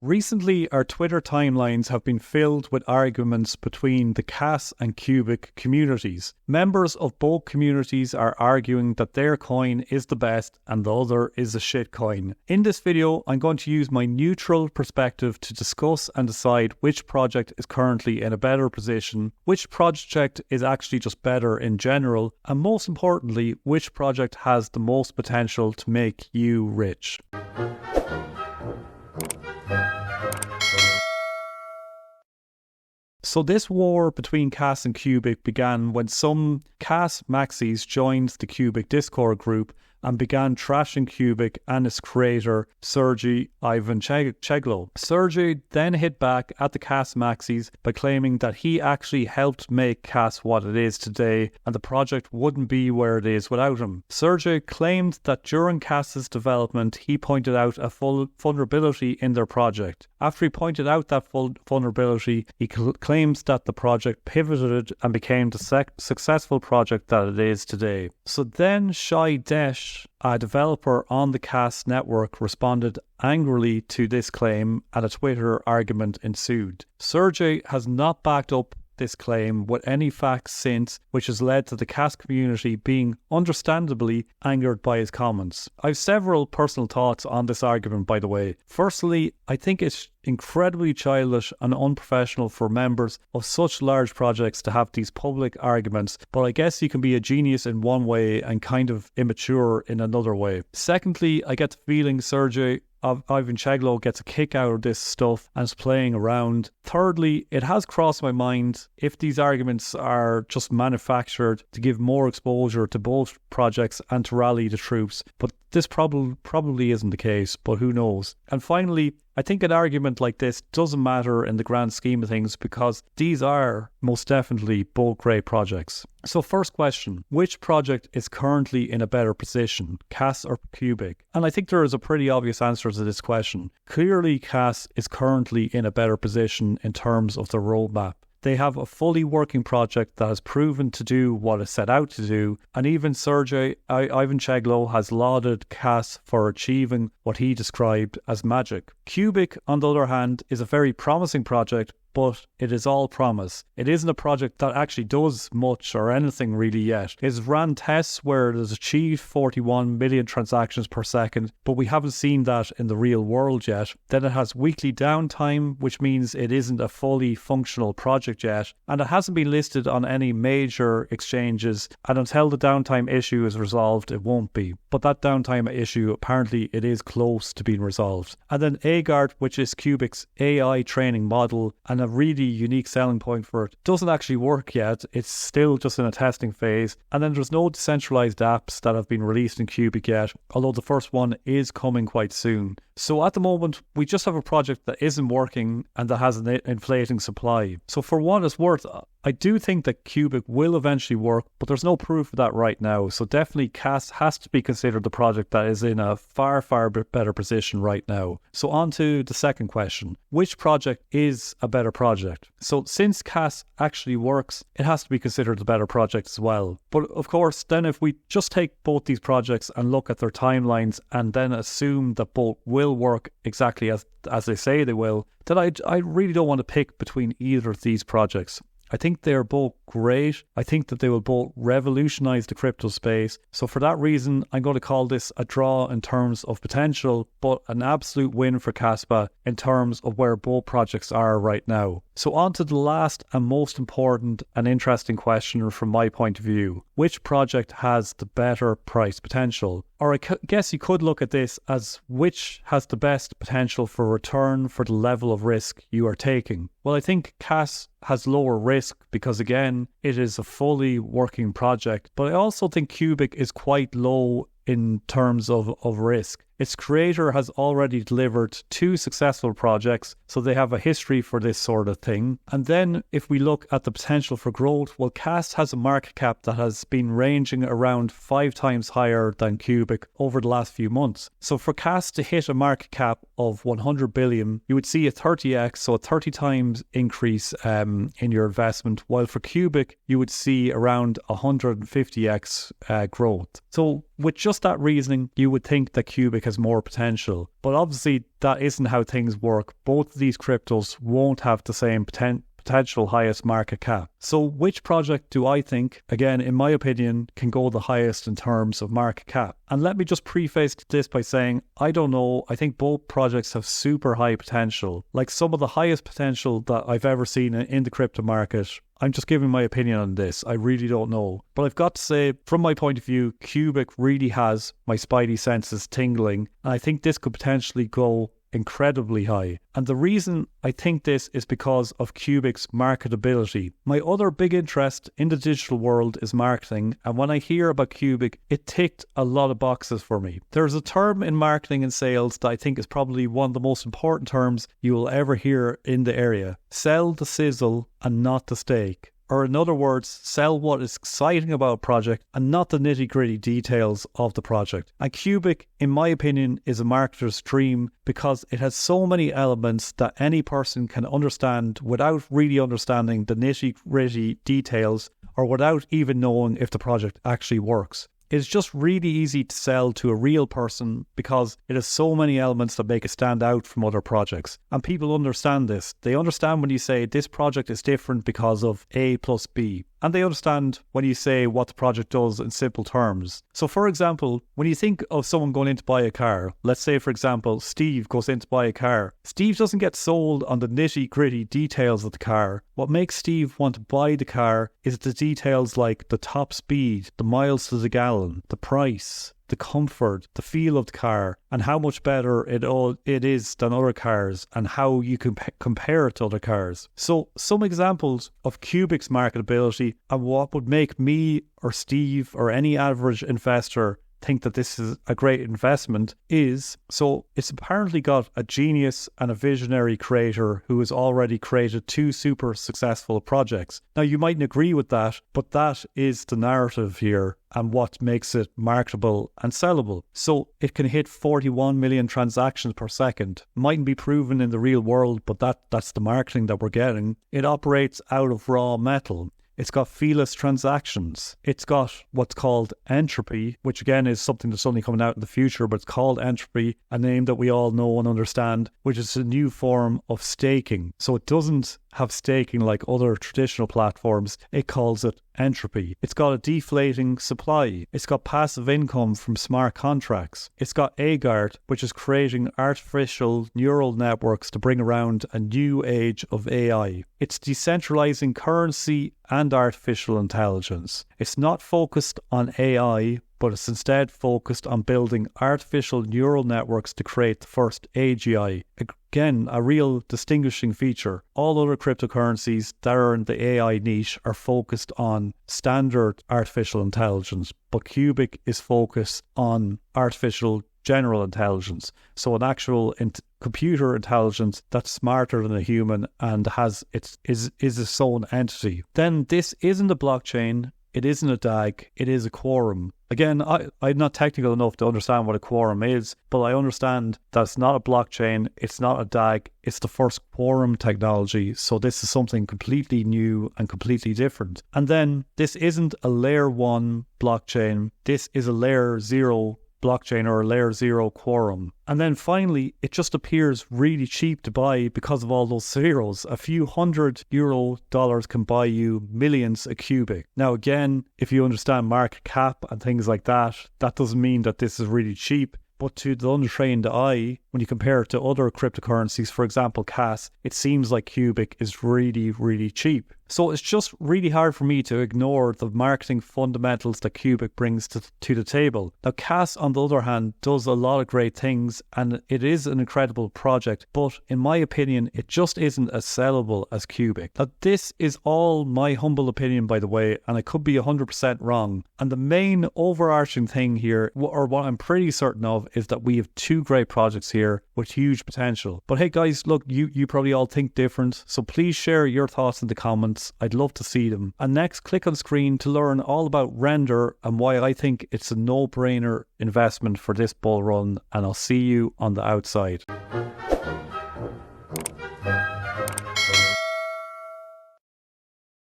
Recently, our Twitter timelines have been filled with arguments between the KAS and QUBIC communities. Members of both communities are arguing that their coin is the best and the other is a shitcoin. In this video, I'm going to use my neutral perspective to discuss and decide which project is currently in a better position, which project is actually just better in general, and most importantly, which project has the most potential to make you rich. So this war between KAS and QUBIC began when some KAS maxis joined the QUBIC Discord group and began trashing QUBIC and its creator, Sergey Ivancheglo. Sergey then hit back at the KAS maxis by claiming that he actually helped make KAS what it is today and the project wouldn't be where it is without him. Sergey claimed that during KAS's development, he pointed out a vulnerability in their project. After he pointed out that vulnerability, he claims that the project pivoted and became the successful project that it is today. So then Shai Desh, a developer on the KAS network, responded angrily to this claim and a Twitter argument ensued. Sergey has not backed up this claim with any facts since, which has led to the KAS community being understandably angered by his comments. I have several personal thoughts on this argument, by the way. Firstly, I think it's incredibly childish and unprofessional for members of such large projects to have these public arguments, but I guess you can be a genius in one way and kind of immature in another way. Secondly, I get the feeling Sergey Ivancheglo gets a kick out of this stuff and is playing around. Thirdly, it has crossed my mind if these arguments are just manufactured to give more exposure to both projects and to rally the troops, but this probably isn't the case, but who knows. And finally, I think an argument like this doesn't matter in the grand scheme of things because these are most definitely both great projects. So first question, which project is currently in a better position, KAS or QUBIC? And I think there is a pretty obvious answer to this question. Clearly, KAS is currently in a better position in terms of the roadmap. They have a fully working project that has proven to do what it set out to do, and even Sergey Ivancheglo has lauded KAS for achieving what he described as magic. QUBIC, on the other hand, is a very promising project, but it is all promise. It isn't a project that actually does much or anything really yet. It has ran tests where it has achieved 41 million transactions per second, but we haven't seen that in the real world yet. Then it has weekly downtime, which means it isn't a fully functional project yet, and it hasn't been listed on any major exchanges, and until the downtime issue is resolved, it won't be. But that downtime issue, apparently it is close to being resolved. And then AGART, which is QUBIC's AI training model, and a really unique selling point for it, doesn't actually work yet. It's still just in a testing phase. And then there's no decentralized apps that have been released in QUBIC yet, although the first one is coming quite soon. So at the moment, we just have a project that isn't working and that has an inflating supply. So for what it's worth, I do think that QUBIC will eventually work, but there's no proof of that right now. So definitely KAS has to be considered the project that is in a far better position right now. So on to the second question. Which project is a better project? So since KAS actually works, it has to be considered the better project as well. But of course, then if we just take both these projects and look at their timelines and then assume that both will work exactly as they say they will, then I really don't want to pick between either of these projects. I think they are both great. I think that they will both revolutionize the crypto space. So for that reason, I'm going to call this a draw in terms of potential, but an absolute win for Kaspa in terms of where both projects are right now. So on to the last and most important and interesting question from my point of view. Which project has the better price potential? Or I guess you could look at this as which has the best potential for return for the level of risk you are taking. Well, I think KAS has lower risk because, again, it is a fully working project. But I also think QUBIC is quite low in terms of risk. Its creator has already delivered 2 successful projects, so they have a history for this sort of thing. And then if we look at the potential for growth, well, KAS has a market cap that has been ranging around 5 times higher than QUBIC over the last few months. So for KAS to hit a market cap of 100 billion, you would see a 30x, so a 30 times increase in your investment, while for QUBIC, you would see around 150x growth. So with just that reasoning, you would think that QUBIC has more potential. But obviously that isn't how things work. Both of these cryptos won't have the same potential highest market cap. So which project do I think, again, in my opinion, can go the highest in terms of market cap? And let me just preface this by saying, I don't know, I think both projects have super high potential. Like some of the highest potential that I've ever seen in the crypto market. I'm just giving my opinion on this. I really don't know. But I've got to say, from my point of view, QUBIC really has my spidey senses tingling. And I think this could potentially go incredibly high. And the reason I think this is because of QUBIC's marketability. My other big interest in the digital world is marketing, and when I hear about QUBIC, it ticked a lot of boxes for me. There's a term in marketing and sales that I think is probably one of the most important terms you will ever hear in the area. Sell the sizzle and not the steak. Or in other words, sell what is exciting about a project and not the nitty-gritty details of the project. And QUBIC, in my opinion, is a marketer's dream because it has so many elements that any person can understand without really understanding the nitty-gritty details or without even knowing if the project actually works. It's just really easy to sell to a real person because it has so many elements that make it stand out from other projects. And people understand this. They understand when you say this project is different because of A plus B. And they understand when you say what the project does in simple terms. So for example, when you think of someone going in to buy a car, let's say for example, Steve goes in to buy a car. Steve doesn't get sold on the nitty gritty details of the car. What makes Steve want to buy the car is the details like the top speed, the miles to the gallon, the price, the comfort, the feel of the car, and how much better it is than other cars, and how you can compare it to other cars. So some examples of QUBIC's marketability and what would make me or Steve or any average investor think that this is a great investment is, so it's apparently got a genius and a visionary creator who has already created 2 super successful projects. Now you mightn't agree with that, but that is the narrative here and what makes it marketable and sellable. So it can hit 41 million transactions per second. Mightn't be proven in the real world, but that's the marketing that we're getting. It operates out of raw metal. It's got feeless transactions. It's got what's called entropy, which again is something that's only coming out in the future, but it's called entropy, a name that we all know and understand, which is a new form of staking. So it doesn't have staking like other traditional platforms. It calls it entropy. It's got a deflating supply. It's got passive income from smart contracts. It's got AGART, which is creating artificial neural networks to bring around a new age of AI. It's decentralizing currency and artificial intelligence. It's not focused on AI, but it's instead focused on building artificial neural networks to create the first AGI. Again, a real distinguishing feature. All other cryptocurrencies that are in the AI niche are focused on standard artificial intelligence, but QUBIC is focused on artificial general intelligence. So an actual computer intelligence that's smarter than a human and is its own entity. Then this isn't a blockchain. It isn't a DAG, it is a quorum. Again, I'm not technical enough to understand what a quorum is, but I understand that it's not a blockchain, it's not a DAG, it's the first quorum technology. So this is something completely new and completely different. And then this isn't a layer 1 blockchain, this is a layer 0 blockchain or a layer 0 quorum. And then finally, it just appears really cheap to buy because of all those zeros. A few $100 can buy you millions a QUBIC. Now again, if you understand market cap and things like that, that doesn't mean that this is really cheap. But to the untrained eye, when you compare it to other cryptocurrencies, for example KAS, it seems like QUBIC is really, really cheap. So it's just really hard for me to ignore the marketing fundamentals that QUBIC brings to the table. Now KAS, on the other hand, does a lot of great things and it is an incredible project, but in my opinion, it just isn't as sellable as QUBIC. Now this is all my humble opinion, by the way, and I could be 100% wrong. And the main overarching thing here, or what I'm pretty certain of, is that we have 2 great projects here with huge potential. But hey guys, look, you probably all think different, so please share your thoughts in the comments. I'd love to see them. And next, click on screen to learn all about Render and why I think it's a no-brainer investment for this bull run, and I'll see you on the outside.